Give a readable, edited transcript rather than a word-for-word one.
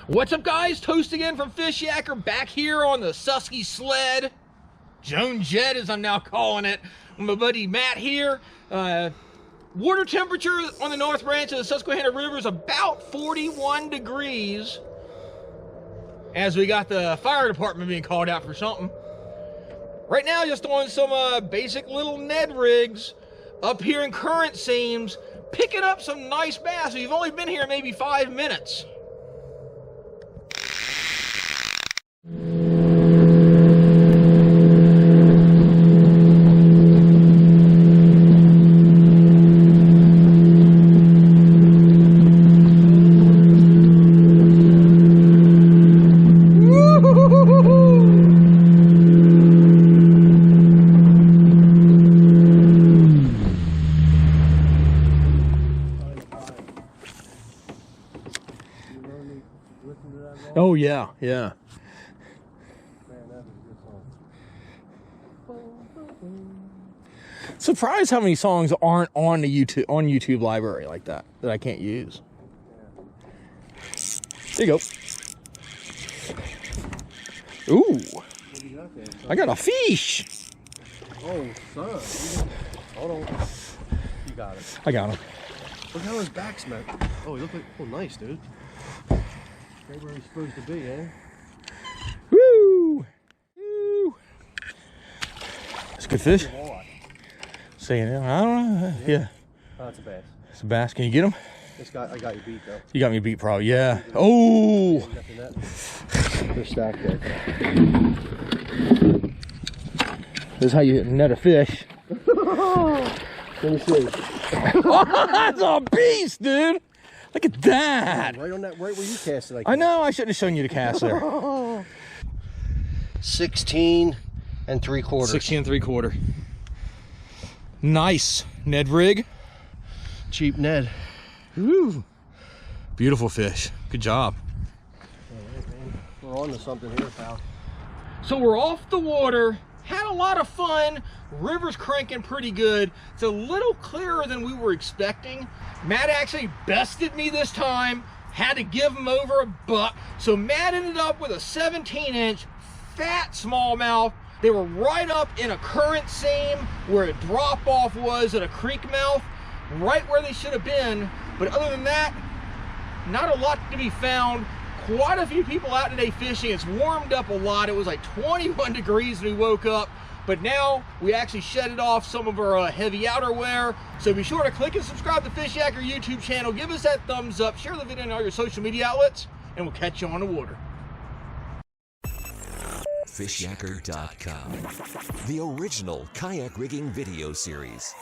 What's up, guys? Toast again from Fishyaker, back here on the Susky sled. Joan Jet, as I'm now calling it. My buddy Matt here. Water temperature on the north branch of the Susquehanna River is about 41 degrees. As we got the fire department being called out for something. Right now, just on some basic little Ned rigs up here in current seams, picking up some nice bass. We've only been here maybe 5 minutes. Oh yeah, yeah. Surprised how many songs aren't on the YouTube library like that I can't use. There you go. Ooh, I got a fish. Oh, son. Hold on. You got it. I got him. Look how his back's met. Oh, he looked like, oh, nice, dude. Right where he's supposed to be, eh? Woo! Woo! It's a good fish. Saying it, I don't know. Yeah. Oh, it's a bass. It's a bass. Can you get him? I got you beat, though. You got me beat, probably. Yeah. Oh! They're stacked there. This is how you net a fish. Let me see. Oh, that's a beast, dude! Look at that! Right on that, right where you cast it. I know, I shouldn't have shown you the cast there. 16 3/4. 16 3/4. Nice Ned rig. Cheap Ned. Woo. Beautiful fish. Good job. We're on to something here, pal. So we're off the water. Had a lot of fun. River's cranking pretty good. It's a little clearer than we were expecting. Matt actually bested me this time. Had to give him over a buck. So Matt ended up with a 17-inch fat smallmouth. They were right up in a current seam where a drop-off was at a creek mouth, right where they should have been. But other than that, not a lot to be found. Quite a few people out today fishing. It's warmed up a lot. It was like 21 degrees when we woke up, but now we actually shedded off some of our heavy outerwear. So be sure to click and subscribe to Fishyaker YouTube channel. Give us that thumbs up. Share the video on all your social media outlets, and we'll catch you on the water. Fishyaker.com, the original kayak rigging video series.